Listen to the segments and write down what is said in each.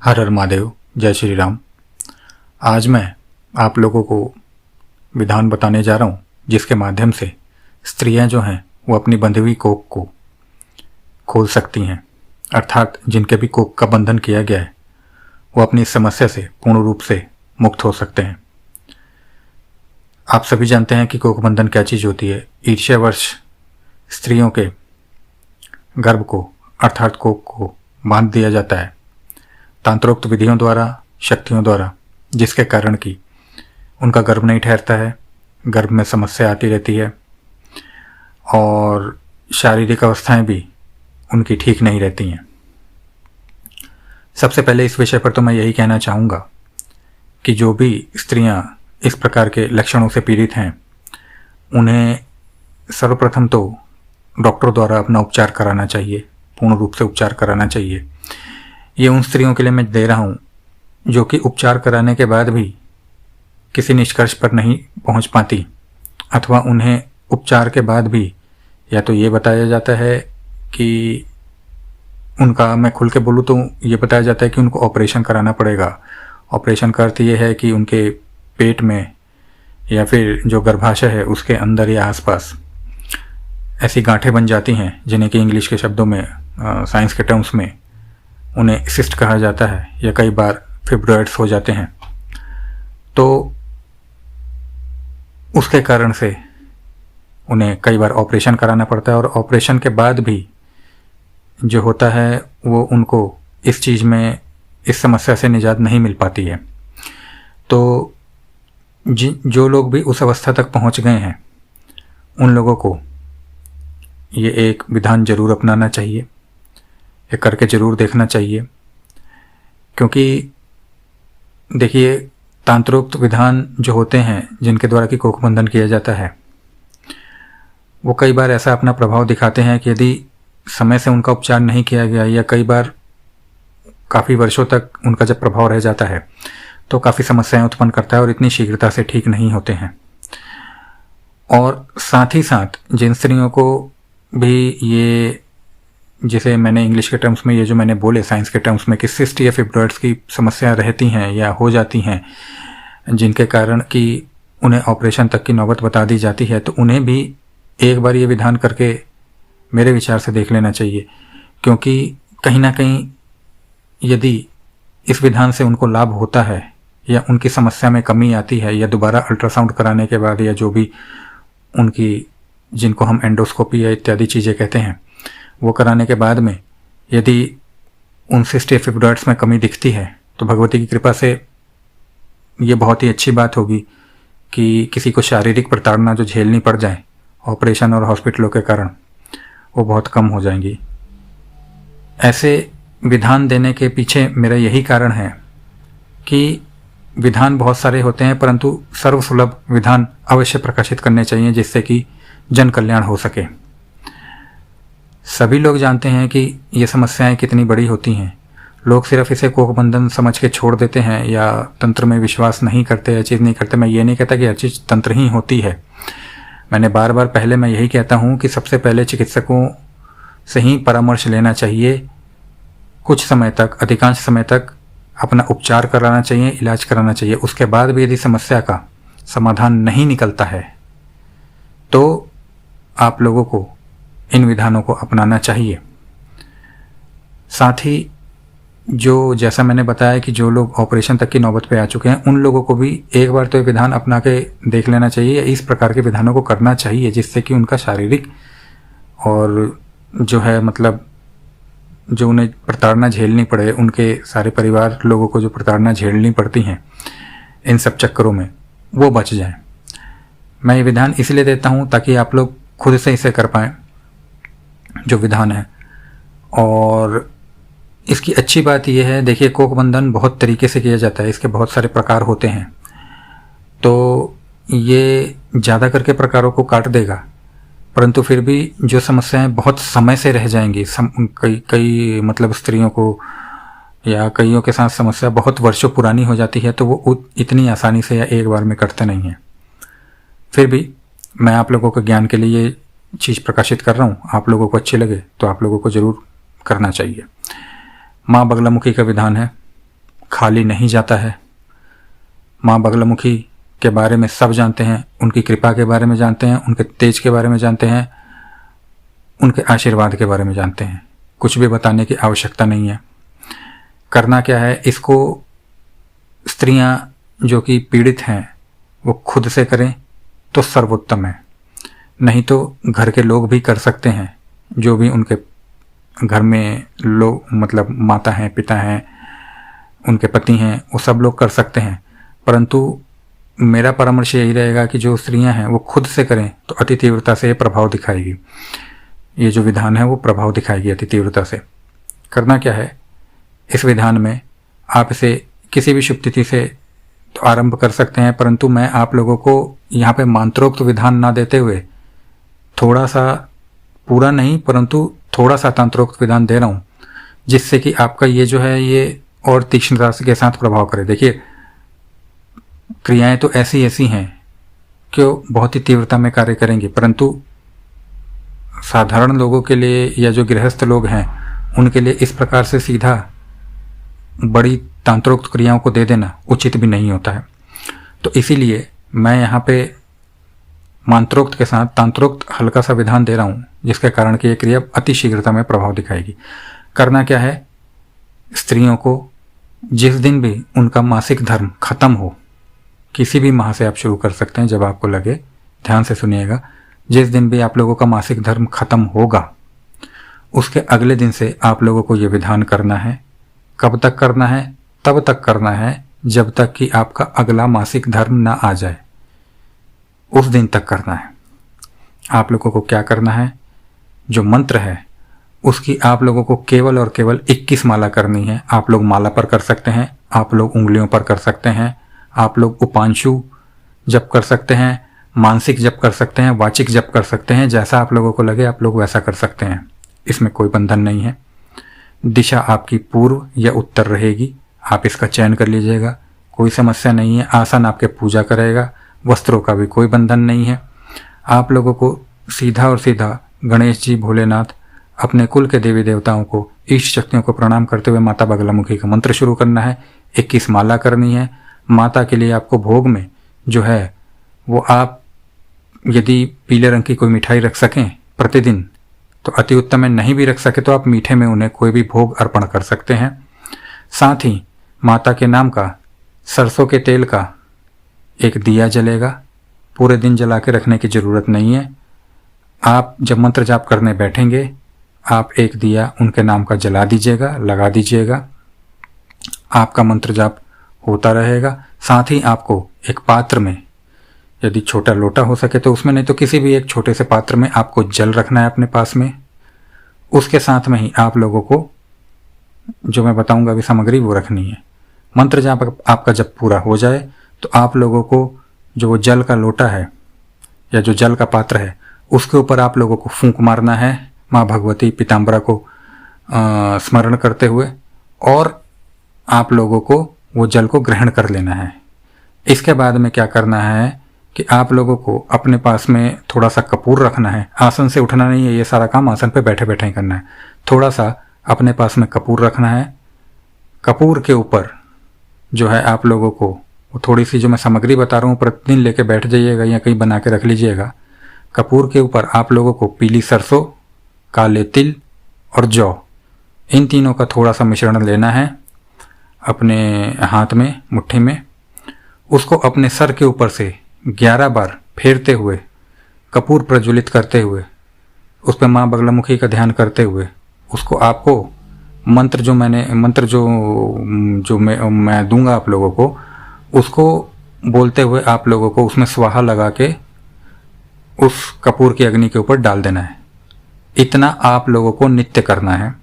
हर हर महादेव, जय श्री राम। आज मैं आप लोगों को विधान बताने जा रहा हूँ जिसके माध्यम से स्त्रियां जो हैं वो अपनी बंधी हुई कोख को खोल सकती हैं, अर्थात जिनके भी कोख का बंधन किया गया है वो अपनी इस समस्या से पूर्ण रूप से मुक्त हो सकते हैं। आप सभी जानते हैं कि कोख बंधन क्या चीज़ होती है। ईर्ष्यावश स्त्रियों के गर्भ को अर्थात कोख को बांध दिया जाता है तंत्रोक्त विधियों द्वारा, शक्तियों द्वारा, जिसके कारण कि उनका गर्भ नहीं ठहरता है, गर्भ में समस्या आती रहती है और शारीरिक अवस्थाएं भी उनकी ठीक नहीं रहती हैं। सबसे पहले इस विषय पर तो मैं यही कहना चाहूँगा कि जो भी स्त्रियां इस प्रकार के लक्षणों से पीड़ित हैं उन्हें सर्वप्रथम तो डॉक्टर द्वारा अपना उपचार कराना चाहिए, पूर्ण रूप से उपचार कराना चाहिए। ये उन स्त्रियों के लिए मैं दे रहा हूँ जो कि उपचार कराने के बाद भी किसी निष्कर्ष पर नहीं पहुँच पाती, अथवा उन्हें उपचार के बाद भी या तो ये बताया जाता है कि उनका, मैं खुल के बोलूँ तो ये बताया जाता है कि उनको ऑपरेशन कराना पड़ेगा। ऑपरेशन का अर्थ ये है कि उनके पेट में या फिर जो गर्भाशय है उसके अंदर या आसपास ऐसी गांठें बन जाती हैं जिन्हें कि इंग्लिश के शब्दों में, साइंस के टर्म्स में उन्हें सिस्ट कहा जाता है, या कई बार फिब्रॉइड्स हो जाते हैं। तो उसके कारण से उन्हें कई बार ऑपरेशन कराना पड़ता है और ऑपरेशन के बाद भी जो होता है वो उनको इस चीज़ में, इस समस्या से निजात नहीं मिल पाती है। तो जो लोग भी उस अवस्था तक पहुंच गए हैं उन लोगों को ये एक विधान जरूर अपनाना चाहिए, ये करके जरूर देखना चाहिए। क्योंकि देखिए, तंत्रोक्त विधान जो होते हैं जिनके द्वारा कि कोख बंधन किया जाता है वो कई बार ऐसा अपना प्रभाव दिखाते हैं कि यदि समय से उनका उपचार नहीं किया गया या कई बार काफ़ी वर्षों तक उनका जब प्रभाव रह जाता है तो काफ़ी समस्याएं उत्पन्न करता है और इतनी शीघ्रता से ठीक नहीं होते हैं। और साथ ही साथ जिन स्त्रियों को भी ये, जिसे मैंने इंग्लिश के टर्म्स में, ये जो मैंने बोले साइंस के टर्म्स में कि सिस्ट या फिब्रॉइड्स की समस्या रहती हैं या हो जाती हैं, जिनके कारण कि उन्हें ऑपरेशन तक की नौबत बता दी जाती है, तो उन्हें भी एक बार ये विधान करके मेरे विचार से देख लेना चाहिए। क्योंकि कहीं ना कहीं यदि इस विधान से उनको लाभ होता है या उनकी समस्या में कमी आती है, या दोबारा अल्ट्रासाउंड कराने के बाद, या जो भी उनकी, जिनको हम एंडोस्कोपी या इत्यादि चीज़ें कहते हैं, वो कराने के बाद में यदि उन सिस्ट या फिब्रॉइड्स में कमी दिखती है तो भगवती की कृपा से ये बहुत ही अच्छी बात होगी कि किसी को शारीरिक प्रताड़ना जो झेलनी पड़ जाए ऑपरेशन और हॉस्पिटलों के कारण, वो बहुत कम हो जाएंगी। ऐसे विधान देने के पीछे मेरा यही कारण है कि विधान बहुत सारे होते हैं परंतु सर्वसुलभ विधान अवश्य प्रकाशित करने चाहिए जिससे कि जन कल्याण हो सके। सभी लोग जानते हैं कि ये समस्याएं कितनी बड़ी होती हैं। लोग सिर्फ इसे कोख बंधन समझ के छोड़ देते हैं या तंत्र में विश्वास नहीं करते, या चीज़ नहीं करते। मैं ये नहीं कहता कि हर चीज़ तंत्र ही होती है। मैंने बार बार पहले मैं यही कहता हूँ कि सबसे पहले चिकित्सकों से ही परामर्श लेना चाहिए। कुछ समय तक, अधिकांश समय तक अपना उपचार कराना चाहिए, इलाज कराना चाहिए। उसके बाद भी यदि समस्या का समाधान नहीं निकलता है तो आप लोगों को इन विधानों को अपनाना चाहिए। साथ ही जो, जैसा मैंने बताया कि जो लोग ऑपरेशन तक की नौबत पे आ चुके हैं उन लोगों को भी एक बार तो ये विधान अपना के देख लेना चाहिए। इस प्रकार के विधानों को करना चाहिए जिससे कि उनका शारीरिक और जो है, मतलब जो उन्हें प्रताड़ना झेलनी पड़े, उनके सारे परिवार लोगों को जो प्रताड़ना झेलनी पड़ती हैं इन सब चक्करों में, वो बच जाए। मैं ये विधान इसलिए देता हूँ ताकि आप लोग खुद से इसे कर पाएँ जो विधान है। और इसकी अच्छी बात यह है, देखिए, कोख बंधन बहुत तरीके से किया जाता है, इसके बहुत सारे प्रकार होते हैं। तो ये ज़्यादा करके प्रकारों को काट देगा, परंतु फिर भी जो समस्याएं बहुत समय से रह जाएंगी, कई मतलब स्त्रियों को या कईयों के साथ समस्या बहुत वर्षों पुरानी हो जाती है, तो वो इतनी आसानी से या एक बार में कटते नहीं हैं। फिर भी मैं आप लोगों के ज्ञान के लिए ये चीज़ प्रकाशित कर रहा हूँ। आप लोगों को अच्छी लगे तो आप लोगों को ज़रूर करना चाहिए। माँ बगलामुखी का विधान है। खाली नहीं जाता है। माँ बगलामुखी के बारे में सब जानते हैं, उनकी कृपा के बारे में जानते हैं, उनके तेज के बारे में जानते हैं, उनके आशीर्वाद के बारे में जानते हैं। कुछ भी बताने की आवश्यकता नहीं है। करना क्या है, इसको स्त्रियां जो कि पीड़ित हैं वो खुद से करें तो सर्वोत्तम है। नहीं तो घर के लोग भी कर सकते हैं, जो भी उनके घर में लोग मतलब माता हैं, पिता हैं, उनके पति हैं, वो सब लोग कर सकते हैं। परंतु मेरा परामर्श यही रहेगा कि जो स्त्रियां हैं वो खुद से करें तो अति तीव्रता से प्रभाव दिखाएगी। ये जो विधान है वो प्रभाव दिखाएगी अति तीव्रता से। करना क्या है, इस विधान में आप इसे किसी भी शुभ तिथि से तो आरंभ कर सकते हैं, परंतु मैं आप लोगों को यहाँ पे मंत्रोक्त विधान ना देते हुए थोड़ा सा, पूरा नहीं परंतु थोड़ा सा तंत्रोक्त विधान दे रहा हूँ, जिससे कि आपका ये जो है ये और तीक्ष्णता के साथ प्रभाव करे। देखिए, क्रियाएं तो ऐसी ऐसी हैं कि बहुत ही तीव्रता में कार्य करेंगी, परंतु साधारण लोगों के लिए या जो गृहस्थ लोग हैं उनके लिए इस प्रकार से सीधा बड़ी तंत्रोक्त क्रियाओं को दे देना उचित भी नहीं होता है। तो इसीलिए मैं यहाँ पे मंत्रोक्त के साथ तंत्रोक्त हल्का सा विधान दे रहा हूँ, जिसके कारण कि यह क्रिया अति शीघ्रता में प्रभाव दिखाएगी। करना क्या है, स्त्रियों को जिस दिन भी उनका मासिक धर्म खत्म हो, किसी भी माह से आप शुरू कर सकते हैं जब आपको लगे, ध्यान से सुनिएगा, जिस दिन भी आप लोगों का मासिक धर्म खत्म होगा उसके अगले दिन से आप लोगों को यह विधान करना है। कब तक करना है, तब तक करना है जब तक कि आपका अगला मासिक धर्म ना आ जाए, उस दिन तक करना है। आप लोगों को क्या करना है, जो मंत्र है उसकी आप लोगों को केवल और केवल 21 माला करनी है। आप लोग माला पर कर सकते हैं, आप लोग उंगलियों पर कर सकते हैं, आप लोग उपांशु जप कर सकते हैं, मानसिक जप कर सकते हैं, वाचिक जप कर सकते हैं, जैसा आप लोगों को लगे आप लोग वैसा कर सकते हैं। इसमें कोई बंधन नहीं है। दिशा आपकी पूर्व या उत्तर रहेगी, आप इसका चयन कर लीजिएगा, कोई समस्या नहीं है। आसन आपके पूजा करेगा, वस्त्रों का भी कोई बंधन नहीं है। आप लोगों को सीधा और सीधा गणेश जी, भोलेनाथ, अपने कुल के देवी देवताओं को, इष्ट शक्तियों को प्रणाम करते हुए माता बगलामुखी का मंत्र शुरू करना है। 21 माला करनी है। माता के लिए आपको भोग में जो है वो आप यदि पीले रंग की कोई मिठाई रख सकें प्रतिदिन तो अति उत्तम है, नहीं भी रख सके तो आप मीठे में उन्हें कोई भी भोग अर्पण कर सकते हैं। साथ ही माता के नाम का सरसों के तेल का एक दिया जलेगा, पूरे दिन जला के रखने की ज़रूरत नहीं है। आप जब मंत्र जाप करने बैठेंगे आप एक दिया उनके नाम का जला दीजिएगा, लगा दीजिएगा, आपका मंत्र जाप होता रहेगा। साथ ही आपको एक पात्र में, यदि छोटा लोटा हो सके तो उसमें, नहीं तो किसी भी एक छोटे से पात्र में आपको जल रखना है अपने पास में। उसके साथ में ही आप लोगों को जो मैं बताऊंगा अभी सामग्री वो रखनी है। मंत्र जाप आपका जब पूरा हो जाए तो आप लोगों को जो वो जल का लोटा है या जो जल का पात्र है उसके ऊपर आप लोगों को फूंक मारना है माँ भगवती पीताम्बरा को स्मरण करते हुए, और आप लोगों को वो जल को ग्रहण कर लेना है। इसके बाद में क्या करना है कि आप लोगों को अपने पास में थोड़ा सा कपूर रखना है। आसन से उठना नहीं है, ये सारा काम आसन पे बैठे बैठे ही करना है। थोड़ा सा अपने पास में कपूर रखना है। कपूर के ऊपर जो है आप लोगों को वो थोड़ी सी जो मैं सामग्री बता रहा हूँ प्रतिदिन लेके बैठ जाइएगा या कहीं बना के रख लीजिएगा। कपूर के ऊपर आप लोगों को पीली सरसों, काले तिल और जौ, इन तीनों का थोड़ा सा मिश्रण लेना है अपने हाथ में, मुट्ठी में। उसको अपने सर के ऊपर से 11 बार फेरते हुए, कपूर प्रज्वलित करते हुए, उस पर माँ बगलामुखी का ध्यान करते हुए, उसको आपको मंत्र जो मैं दूंगा आप लोगों को, उसको बोलते हुए आप लोगों को उसमें स्वाहा लगा के उस कपूर की अग्नि के ऊपर डाल देना है। इतना आप लोगों को नित्य करना है।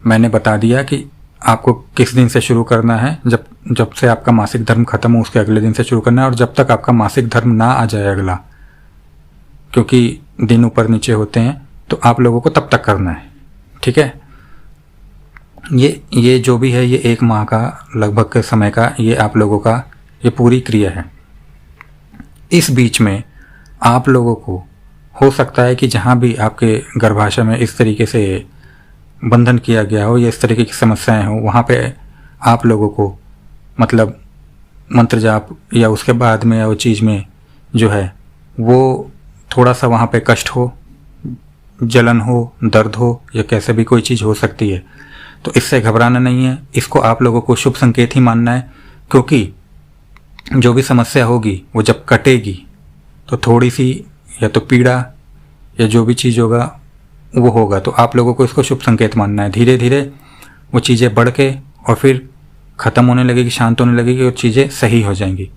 मैंने बता दिया कि आपको किस दिन से शुरू करना है, जब से आपका मासिक धर्म खत्म हो उसके अगले दिन से शुरू करना है, और जब तक आपका मासिक धर्म ना आ जाए अगला, क्योंकि दिन ऊपर नीचे होते हैं, तो आप लोगों को तब तक करना है। ठीक है, ये जो भी है ये 1 माह का लगभग के समय का ये आप लोगों का ये पूरी क्रिया है। इस बीच में आप लोगों को हो सकता है कि जहाँ भी आपके गर्भाशय में इस तरीके से बंधन किया गया हो या इस तरीके की समस्याएं हो, वहाँ पे आप लोगों को मतलब मंत्र जाप या उसके बाद में या वो चीज़ में जो है वो थोड़ा सा वहाँ पे कष्ट हो, जलन हो, दर्द हो या कैसे भी कोई चीज़ हो सकती है, तो इससे घबराना नहीं है। इसको आप लोगों को शुभ संकेत ही मानना है, क्योंकि जो भी समस्या होगी वो जब कटेगी तो थोड़ी सी या तो पीड़ा या जो भी चीज़ होगा वो होगा, तो आप लोगों को इसको शुभ संकेत मानना है। धीरे धीरे वो चीज़ें बढ़ के और फिर ख़त्म होने लगेगी, शांत होने लगेगी और चीज़ें सही हो जाएंगी।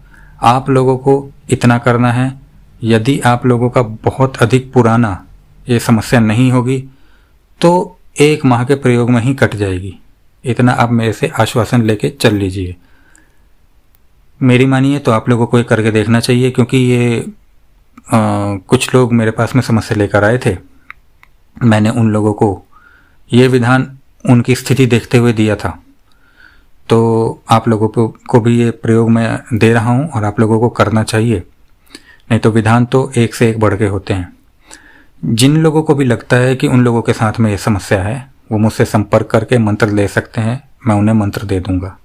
आप लोगों को इतना करना है। यदि आप लोगों का बहुत अधिक पुराना ये समस्या नहीं होगी तो 1 माह के प्रयोग में ही कट जाएगी। इतना आप मेरे से आश्वासन लेके चल लीजिए। मेरी मानिए तो आप लोगों को ये करके देखना चाहिए, क्योंकि ये कुछ लोग मेरे पास में समस्या लेकर आए थे। मैंने उन लोगों को ये विधान उनकी स्थिति देखते हुए दिया था, तो आप लोगों को भी ये प्रयोग मैं दे रहा हूँ और आप लोगों को करना चाहिए। नहीं तो विधान तो एक से एक बढ़ के होते हैं। जिन लोगों को भी लगता है कि उन लोगों के साथ में ये समस्या है वो मुझसे संपर्क करके मंत्र ले सकते हैं, मैं उन्हें मंत्र दे दूंगा।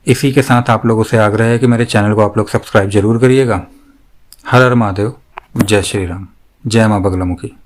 इसी के साथ आप लोगों से आग्रह है कि मेरे चैनल को आप लोग सब्सक्राइब जरूर करिएगा। हर हर महादेव, जय श्री राम, जय माँ बगलामुखी।